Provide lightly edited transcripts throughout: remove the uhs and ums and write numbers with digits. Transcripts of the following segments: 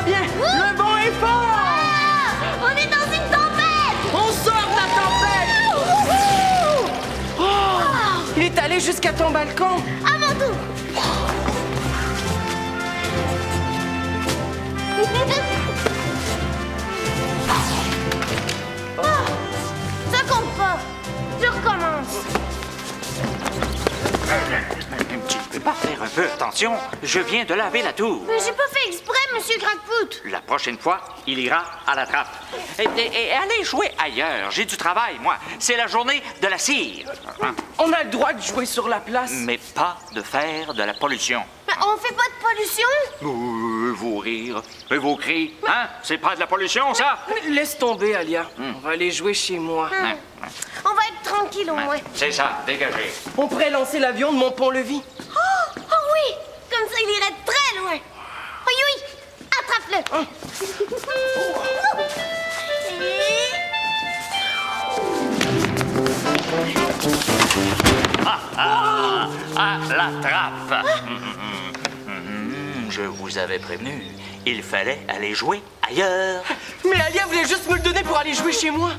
va bien. Le vent est fort. Ah, on est dans une tempête. On sort de la tempête. Oh, il est allé jusqu'à ton balcon. À mon tour. Ça compte pas. Je recommence. Tu ne peux pas faire un peu attention? Je viens de laver la tour. Mais j'ai pas fait exprès, monsieur Crackfoot. La prochaine fois, il ira à la trappe. Et allez jouer ailleurs. J'ai du travail, moi. C'est la journée de la cire. On a le droit de jouer sur la place. Mais pas de faire de la pollution. Mais on fait pas de pollution? Vos rires, vos cris, hein? C'est pas de la pollution, ça? Laisse tomber, Alia. On va aller jouer chez moi. On va être tranquille au moins. C'est ça, dégagez. On pourrait lancer l'avion de mon pont-levis. Oh oui! Comme ça, il irait très loin. Oui, oui! Attrape-le! À la trappe. Je vous avais prévenu. Il fallait aller jouer ailleurs. Mais Alia voulait juste me le donner pour aller jouer chez moi.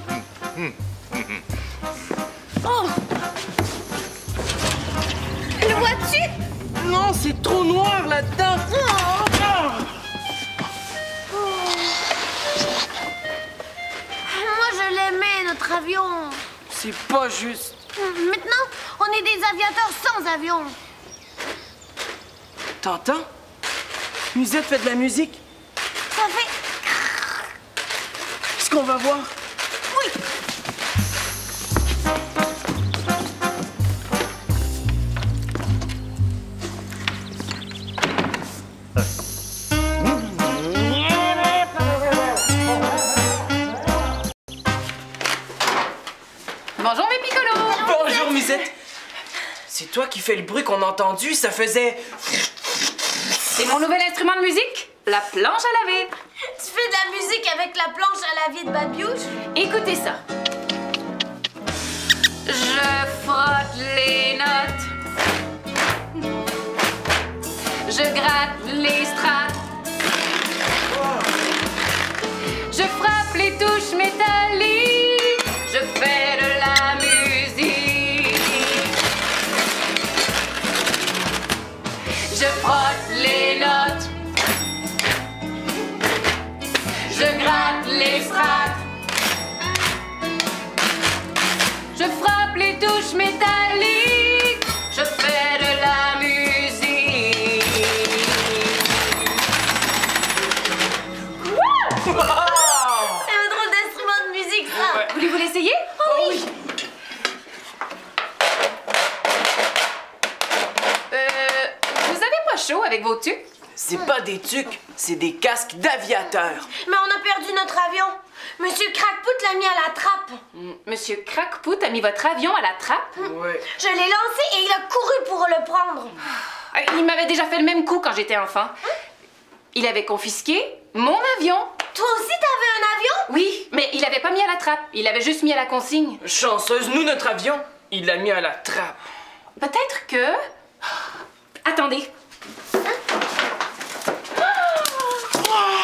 Oh! Le vois-tu? Non, c'est trop noir là-dedans. Moi, je l'aimais, notre avion. C'est pas juste. Maintenant, on est des aviateurs sans avion. T'entends? Musette fait de la musique. Ça fait... Est-ce qu'on va voir? Oui! Bonjour mes picolos! Bonjour, Musette. C'est toi qui fais le bruit qu'on a entendu, ça faisait... C'est mon nouvel instrument de musique, la planche à laver. Tu fais de la musique avec la planche à laver de Babiouche? Écoutez ça. Je frotte les notes. Je gratte les strates. Je frappe les touches métalliques. Je fais de la musique. Je frotte les notes. Je gratte les strates. Je frappe les touches métalliques. Je fais de la musique. C'est un drôle d'instrument de musique, ça! Voulez-vous l'essayer? Oh oui! Vous avez pas chaud avec vos tucs? C'est pas des tucs, c'est des casques d'aviateurs. Mais on a perdu notre avion. Monsieur Crackfoot l'a mis à la trappe. Monsieur Crackfoot a mis votre avion à la trappe? Ouais. Je l'ai lancé et il a couru pour le prendre. Il m'avait déjà fait le même coup quand j'étais enfant. Il avait confisqué mon avion. Toi aussi, t'avais un avion? Oui, mais il avait pas mis à la trappe. Il avait juste mis à la consigne. Chanceuse, nous, notre avion, il l'a mis à la trappe. Peut-être que... Attendez.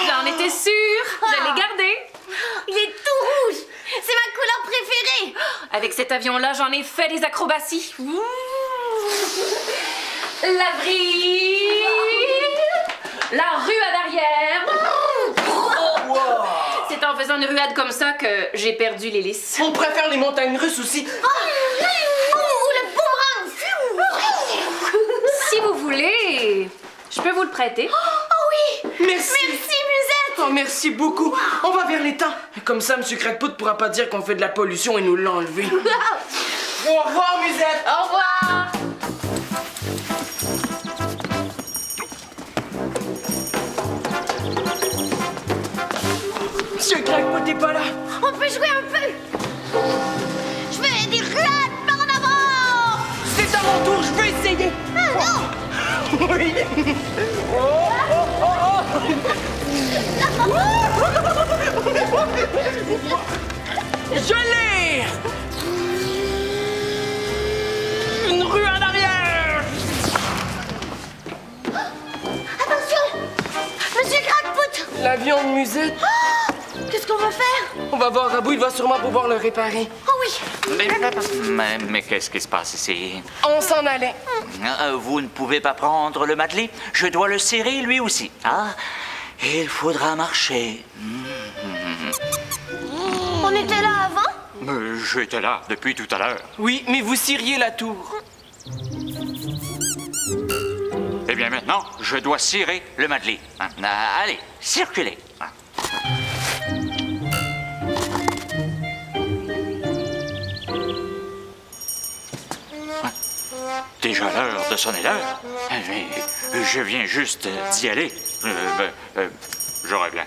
J'en étais sûre. Je l'ai gardé. Il est tout rouge. C'est ma couleur préférée. Avec cet avion-là, j'en ai fait des acrobaties. La vrille. La ruade arrière. C'est en faisant une ruade comme ça que j'ai perdu l'hélice. On préfère les montagnes russes aussi. Ou le boomerang. Si vous voulez, je peux vous le prêter. Oh oui. Merci. Merci, Musette. Oh, merci beaucoup. On va vers l'étang. Comme ça, M. Crackfoot pourra pas dire qu'on fait de la pollution et nous l'enlever. Au revoir, Musette. Au revoir. M. Crackfoot n'est pas là. On peut jouer un peu. Je fais des ruades par en avant. C'est à mon tour, je veux essayer. Ah non. Oui. Je l'ai. Une rue en arrière. Attention. Monsieur Crackfoot. La l'avion de musette. Oh, qu'est-ce qu'on va faire? On va voir Rabou, il va sûrement pouvoir le réparer. Oh oui. Mais qu'est-ce qui se passe ici? On s'en allait. Vous ne pouvez pas prendre le Madley? Je dois le serrer lui aussi. Ah, il faudra marcher. On était là avant? Mais j'étais là depuis tout à l'heure. Oui, mais vous ciriez la tour. Eh bien maintenant, je dois cirer le Madley. Allez, circulez. Déjà l'heure de sonner l'heure. Mais je viens juste d'y aller. J'aurais bien.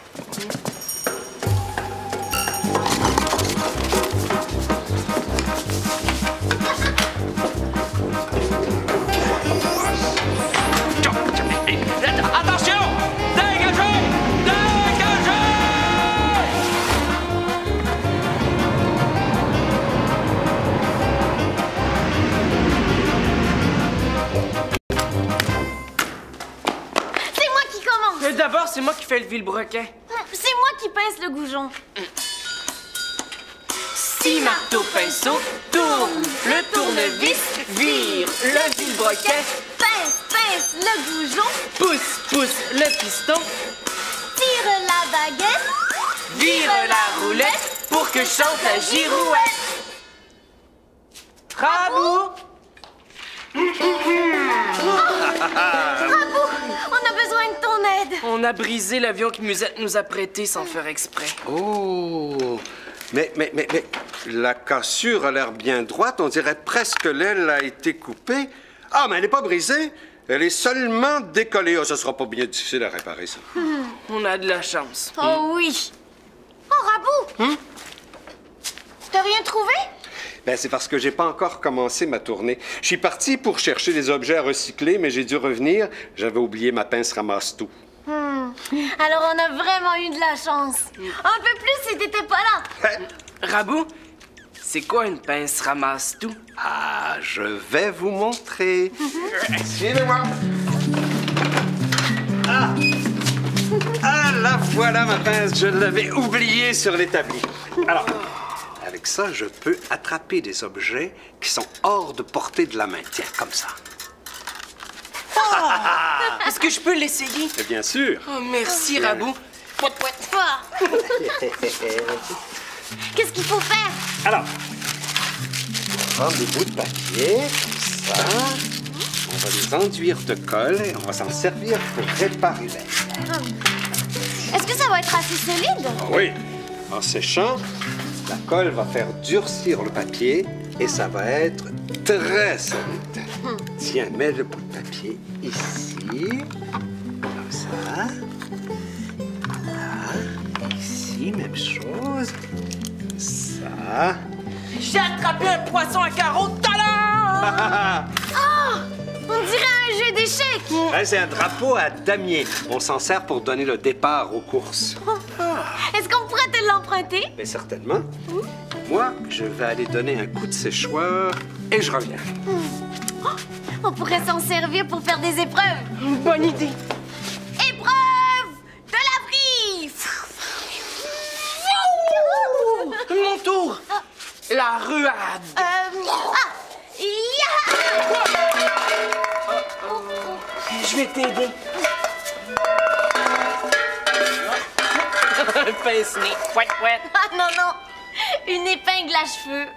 Attention! Dégagez! Dégagez! C'est moi qui commence. Mais d'abord, c'est moi qui fais le vilebrequin. C'est moi qui pince le goujon. Si marteau pinceau tourne, le tournevis vire, le vilebrequin Pince, pince le goujon. pousse, pousse le piston, Tire la baguette. vire la roulette pour que chante la girouette. Rabou! Rabou, on a besoin de ton aide. On a brisé l'avion que Musette nous a prêté sans faire exprès. Oh! Mais la cassure a l'air bien droite. On dirait presque l'aile a été coupée. Ah, mais elle n'est pas brisée. Elle est seulement décollée. Oh, ça sera pas bien difficile à réparer, ça. On a de la chance. Oh oui. Oh, Rabou. T'as rien trouvé? Ben, c'est parce que j'ai pas encore commencé ma tournée. Je suis parti pour chercher des objets à recycler, mais j'ai dû revenir. J'avais oublié ma pince ramasse-tout. Alors on a vraiment eu de la chance. Un peu plus si t'étais pas là. Rabou, c'est quoi une pince ramasse-tout? Ah, je vais vous montrer. Suivez-moi. Ah, la voilà ma pince. Je l'avais oubliée sur l'établi. Alors, avec ça, je peux attraper des objets qui sont hors de portée de la main. Tiens, comme ça. Est-ce que je peux l'essayer? Et bien sûr. Oh, merci, Rabou. Ah. Qu'est-ce qu'il faut faire? Alors, prendre des bouts de papier, comme ça. On va les enduire de colle et on va s'en servir pour réparer l'aile. Est-ce que ça va être assez solide? Oui. En séchant, la colle va faire durcir le papier et ça va être très solide. Tiens, mets le bout de papier ici. Comme ça. Là. Ici, même chose. Ça. J'ai attrapé un poisson à carreaux de talent! On dirait un jeu d'échecs. Ouais, c'est un drapeau à damier. On s'en sert pour donner le départ aux courses. Est-ce qu'on pourrait te l'emprunter? Mais certainement. Moi, je vais aller donner un coup de séchoir et je reviens. On pourrait s'en servir pour faire des épreuves. Bonne idée. Épreuve de la brise. Mon tour. La ruade. Je vais t'aider. Pince-nez. Fouette, fouette. Ah non, non. Une épingle à cheveux.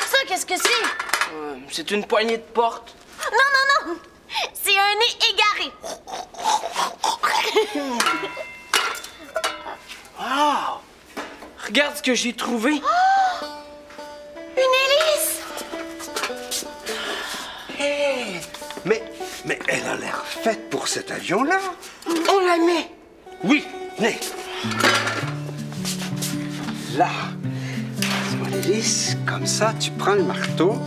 Ça, qu'est-ce que c'est? C'est une poignée de porte. Non, non, non. C'est un nez égaré. Oh! Regarde ce que j'ai trouvé. Une hélice. Hey! Mais elle a l'air faite pour cet avion-là. On la met. Oui, venez. Là. Passe-moi l'hélice. Comme ça, tu prends le marteau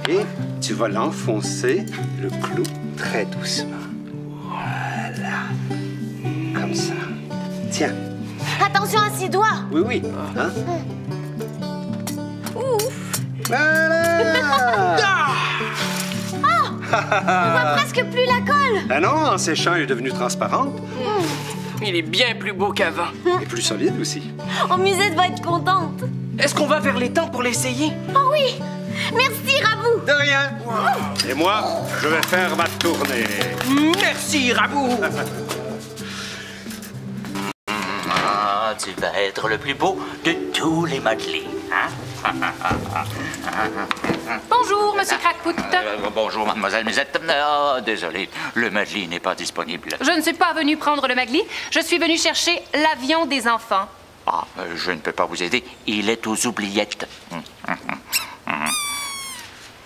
et tu vas l'enfoncer, le clou, très doucement. Voilà. Comme ça. Tiens. Attention à ses doigts. Oui, oui. Hein? Ouf. Voilà! On voit presque plus la colle. Ah non, en séchant, elle est devenue transparente. Il est bien plus beau qu'avant. Et plus solide aussi. Oh, Musette va être contente. Est-ce qu'on va vers l'étang pour l'essayer? Oh oui. Merci, Rabou. De rien. Et moi, je vais faire ma tournée. Merci, Rabou. Ah, tu vas être le plus beau de tous les Madeleines. Hein? Bonjour, Monsieur Crackpot. Bonjour, mademoiselle Musette. Ah, désolé, le Madeleine n'est pas disponible. Je ne suis pas venue prendre le Magli. Je suis venue chercher l'avion des enfants. Ah, je ne peux pas vous aider. Il est aux oubliettes.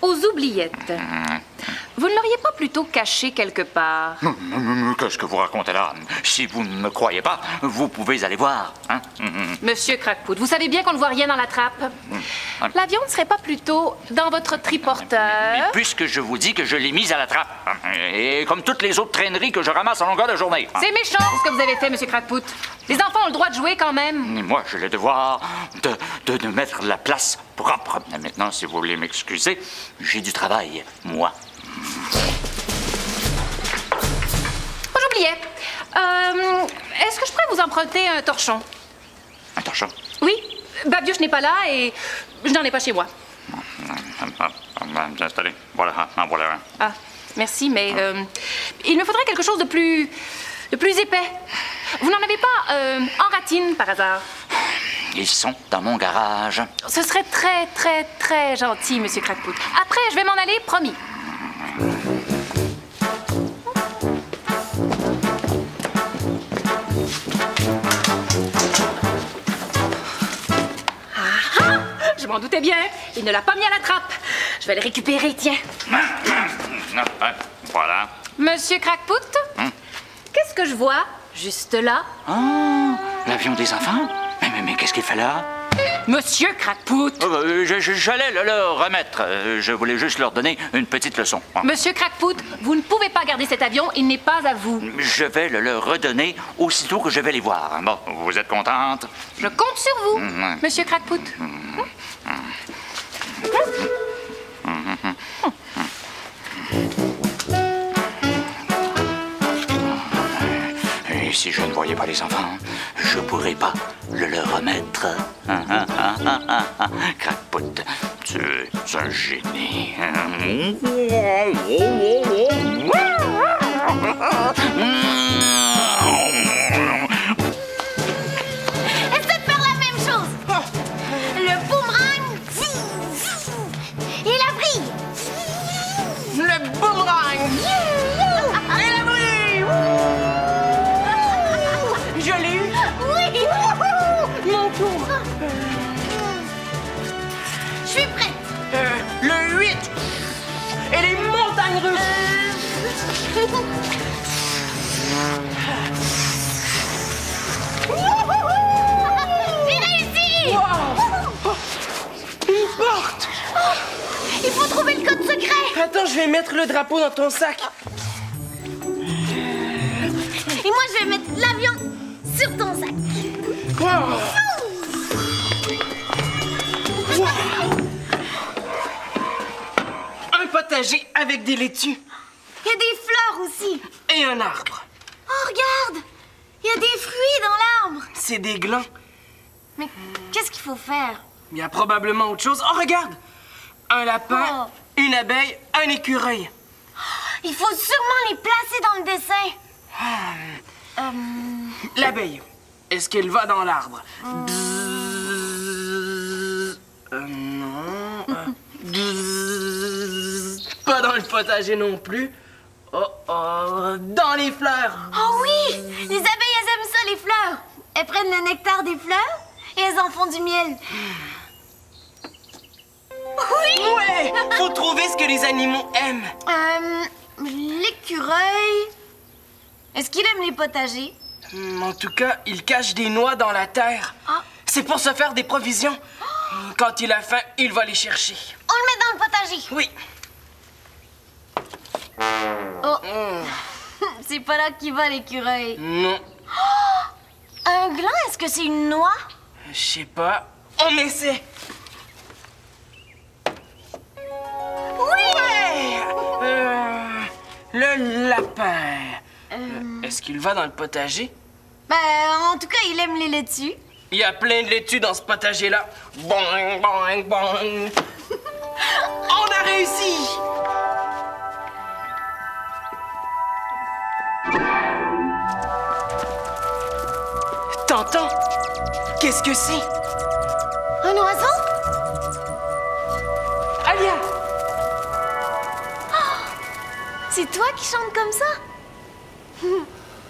Aux oubliettes. Vous ne l'auriez pas plutôt caché quelque part? Qu'est-ce que vous racontez là? Si vous ne me croyez pas, vous pouvez aller voir. Hein? Monsieur Crackpot, vous savez bien qu'on ne voit rien dans la trappe. L'avion ne serait pas plutôt dans votre triporteur? Mais puisque je vous dis que je l'ai mise à la trappe, et comme toutes les autres traîneries que je ramasse en longueur de journée. C'est méchant ce que vous avez fait, Monsieur Crackpot. Les enfants ont le droit de jouer quand même. Et moi, j'ai le devoir de mettre la place propre. Maintenant, si vous voulez m'excuser, j'ai du travail, moi. Oh, j'oubliais. Est-ce que je pourrais vous emprunter un torchon? Un torchon? Oui. Babiouche n'est pas là et je n'en ai pas chez moi. Installez. Voilà, en voilà un. Ah, merci, mais il me faudrait quelque chose de plus épais. Vous n'en avez pas en ratine, par hasard? Ils sont dans mon garage. Ce serait très, très, très gentil, Monsieur Crackpot. Après, je vais m'en aller, promis. Je m'en doutais bien. Il ne l'a pas mis à la trappe. Je vais le récupérer, tiens. Voilà. Monsieur Crackpot, qu'est-ce que je vois juste là? Oh, l'avion des enfants? Mais qu'est-ce qu'il fait là? Monsieur Crackpot! J'allais le remettre. Je voulais juste leur donner une petite leçon. Monsieur Crackpot, vous ne pouvez pas garder cet avion, il n'est pas à vous. Je vais le leur redonner aussitôt que je vais les voir. Bon, vous êtes contente? Je compte sur vous, Monsieur Crackpot. Et si je ne voyais pas les enfants, je pourrais pas le leur remettre. Crackpot, tu es un génie. Essaie de faire la même chose. Le boomerang. Et la vrille. Le boomerang. Et la vrille. Je l'ai eu. Oui. Mon tour. Je suis prête. Le 8. Et les montagnes russes. J'ai réussi. Wow. Une porte. Il faut trouver le code secret. Attends, je vais mettre le drapeau dans ton sac. Et moi, je vais mettre l'avion sur ton sac. Wow. Un potager avec des laitues Il y a des fleurs aussi. et un arbre. Oh, regarde. Il y a des fruits dans l'arbre. C'est des glands. Mais qu'est-ce qu'il faut faire? Il y a probablement autre chose. Oh, regarde! Un lapin, une abeille, un écureuil. Il faut sûrement les placer dans le dessin. L'abeille, est-ce qu'elle va dans l'arbre? Bzzz. Non. Bzzz. Pas dans le potager non plus. Oh, oh, dans les fleurs. Oh oui! Les abeilles, elles aiment ça, les fleurs. Elles prennent le nectar des fleurs et elles en font du miel. Oui! Ouais! Faut trouver ce que les animaux aiment. L'écureuil... Est-ce qu'il aime les potagers? En tout cas, il cache des noix dans la terre. Ah. C'est pour se faire des provisions. Quand il a faim, il va les chercher. On le met dans le potager. Oui. Oh. C'est pas là qu'il va, l'écureuil. Non. Un gland, est-ce que c'est une noix? Je sais pas. On essaie. Oui! Ouais! lapin. Est-ce qu'il va dans le potager? Ben, en tout cas, il aime les laitues. Il y a plein de laitues dans ce potager-là. Boing, boing, boing. On a réussi! T'entends? Qu'est-ce que c'est? Un oiseau? Alia! C'est toi qui chantes comme ça?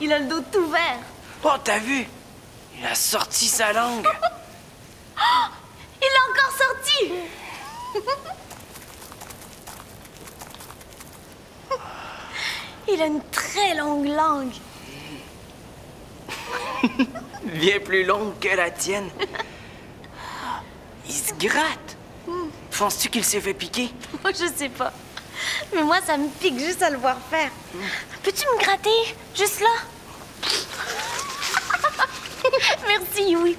Il a le dos tout vert. Oh, t'as vu? Il a sorti sa langue. Il l'a encore sorti. Il a une très longue langue. Bien plus longue que la tienne. Il se gratte. Penses-tu qu'il s'est fait piquer? Moi, je sais pas. Mais moi, ça me pique juste à le voir faire. Peux-tu me gratter? Juste là? Merci, oui.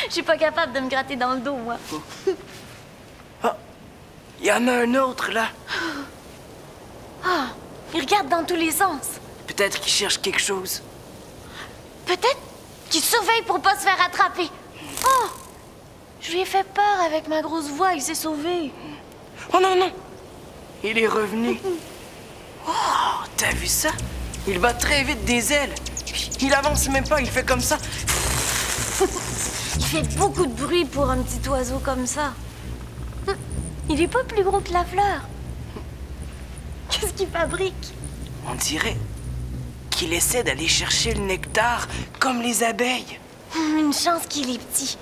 Je suis pas capable de me gratter dans le dos, moi. Oh, il y en a un autre, là. Ah, il regarde dans tous les sens. Peut-être qu'il cherche quelque chose. Peut-être qu'il surveille pour pas se faire attraper. Oh! Je lui ai fait peur avec ma grosse voix, il s'est sauvé. Oh non, non! Il est revenu. Oh, t'as vu ça? Il bat très vite des ailes. Puis, il avance même pas, il fait comme ça. Il fait beaucoup de bruit pour un petit oiseau comme ça. Il est pas plus gros que la fleur. Qu'est-ce qu'il fabrique? On dirait qu'il essaie d'aller chercher le nectar comme les abeilles. Une chance qu'il est petit.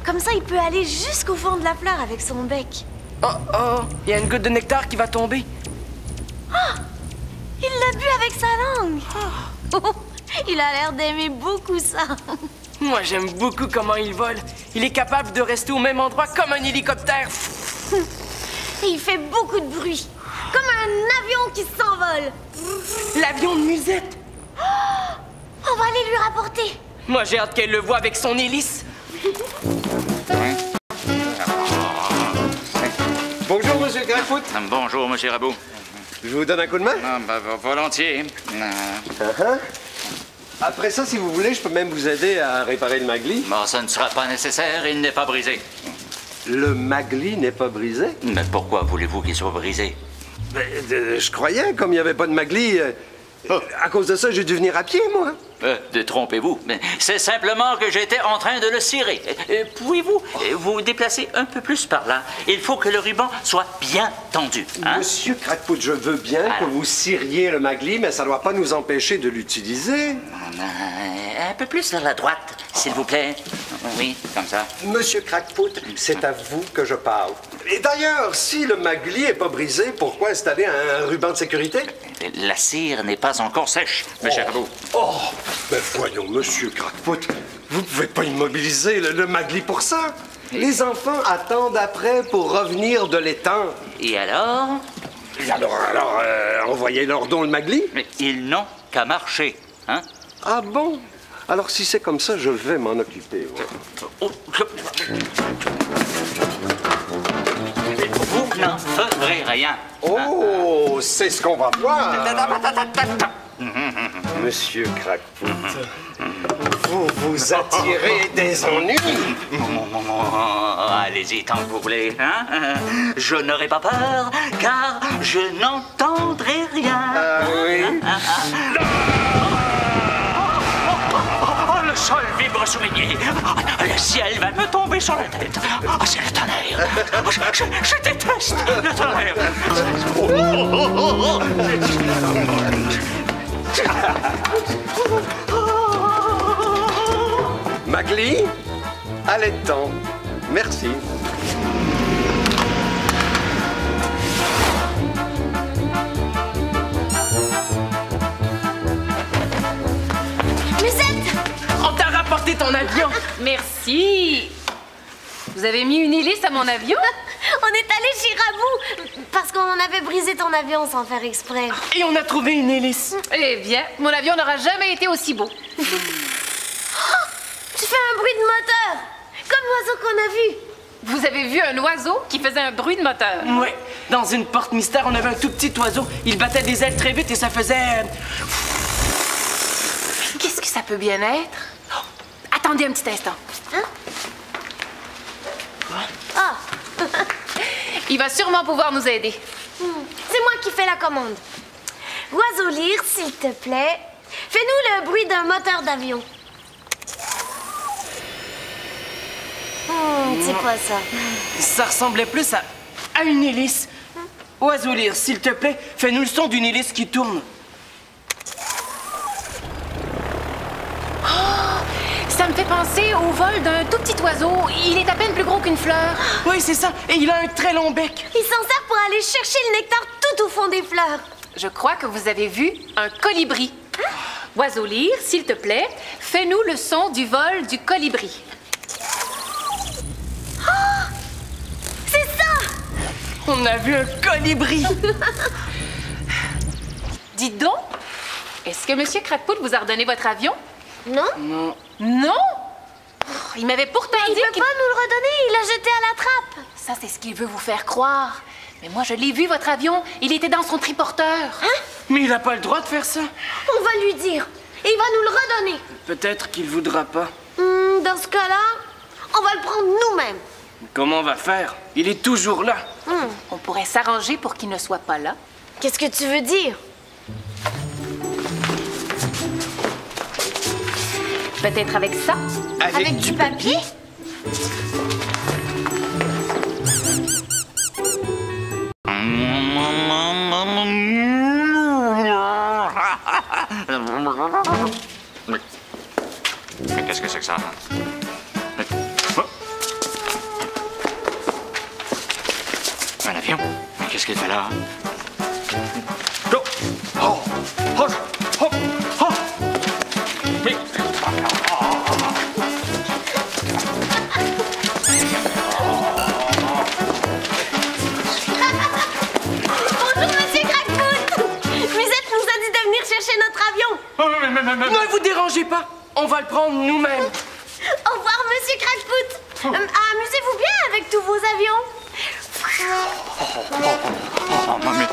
Comme ça, il peut aller jusqu'au fond de la fleur avec son bec. Oh, oh, il y a une goutte de nectar qui va tomber. Ah! Il l'a bu avec sa langue. Oh, il a l'air d'aimer beaucoup ça. Moi, j'aime beaucoup comment il vole. Il est capable de rester au même endroit comme un hélicoptère. Et il fait beaucoup de bruit. Comme un avion qui s'envole. L'avion de Musette. On va aller lui rapporter. Moi, j'ai hâte qu'elle le voie avec son hélice. Bonjour, monsieur Crackfoot. Bonjour, monsieur Rabot. Je vous donne un coup de main? Ah, volontiers. Après ça, si vous voulez, je peux même vous aider à réparer le Magli. Bon, ça ne sera pas nécessaire, il n'est pas brisé. Le Magli n'est pas brisé? Mais pourquoi voulez-vous qu'il soit brisé? Je croyais, comme il n'y avait pas de Magli, à cause de ça, j'ai dû venir à pied, moi. Détrompez-vous. C'est simplement que j'étais en train de le cirer. Pouvez-vous vous déplacer un peu plus par là? Il faut que le ruban soit bien tendu. Hein? Monsieur Crackfoot, je veux bien que vous ciriez le Magli, mais ça ne doit pas nous empêcher de l'utiliser. Un peu plus vers la droite, s'il vous plaît. Oui, comme ça. Monsieur Crackfoot, c'est à vous que je parle. Et d'ailleurs, si le Magli n'est pas brisé, pourquoi installer un ruban de sécurité? La cire n'est pas encore sèche, monsieur Rabot. Oh, mais voyons, monsieur Crackfoot, vous ne pouvez pas immobiliser le Magli pour ça. Les enfants attendent après pour revenir de l'étang. Et alors? Et alors, envoyez-leur donc le Magli. Mais ils n'ont qu'à marcher, hein? Ah bon? Alors, si c'est comme ça, je vais m'en occuper. Vous n'en ferez rien. Oh, c'est ce qu'on va voir. Monsieur Crackfoot, vous vous attirez des ennuis. Allez-y tant que vous voulez. Hein? Je n'aurai pas peur, car je n'entendrai rien. Ah oui? Le sol vibre sous mes pieds. Le ciel va me tomber sur la tête. C'est le tonnerre. Je déteste le tonnerre. Magli, allaitant. Merci. On t'a rapporté ton avion. Merci. Vous avez mis une hélice à mon avion? On est allé chez Rabou parce qu'on avait brisé ton avion sans faire exprès. Et on a trouvé une hélice. Eh bien, mon avion n'aura jamais été aussi beau. Tu fais un bruit de moteur, comme l'oiseau qu'on a vu. Vous avez vu un oiseau qui faisait un bruit de moteur? Oui, dans une porte mystère, on avait un tout petit oiseau. Il battait des ailes très vite et ça faisait... Qu'est-ce que ça peut bien être? Oh, attendez un petit instant. Hein? Ah! Il va sûrement pouvoir nous aider. C'est moi qui fais la commande. Oiseau lyre, s'il te plaît, fais-nous le bruit d'un moteur d'avion. C'est quoi ça? Ça ressemblait plus à une hélice. Oiseau lyre, s'il te plaît, fais-nous le son d'une hélice qui tourne. Ça me fait penser au vol d'un tout petit oiseau. Il est à peine plus gros qu'une fleur. Oui, c'est ça. Et il a un très long bec. Il s'en sert pour aller chercher le nectar tout au fond des fleurs. Je crois que vous avez vu un colibri. Oiseau lyre, s'il te plaît, fais-nous le son du vol du colibri. C'est ça! On a vu un colibri. Dites donc, est-ce que Monsieur Crackpoot vous a redonné votre avion? Non? Non. Non? Oh, il m'avait pourtant Il dit peut qu'il... pas nous le redonner, il l'a jeté à la trappe. Ça, c'est ce qu'il veut vous faire croire. Mais moi, je l'ai vu, votre avion. Il était dans son triporteur. Mais il n'a pas le droit de faire ça. On va lui dire. Et il va nous le redonner. Peut-être qu'il voudra pas. Dans ce cas-là, on va le prendre nous-mêmes. Comment on va faire? Il est toujours là. On pourrait s'arranger pour qu'il ne soit pas là. Qu'est-ce que tu veux dire? Peut-être avec ça. Avec du papier? Mais qu'est-ce que c'est que ça? Un avion? Mais qu'est-ce qu'il fait là? Mais... Bonjour, Monsieur Crackpoot! Musette nous a dit de venir chercher notre avion. Ne vous dérangez pas. On va le prendre nous-mêmes. Au revoir, Monsieur Crackpoot. Amusez-vous bien avec tous vos avions. Oh, mais...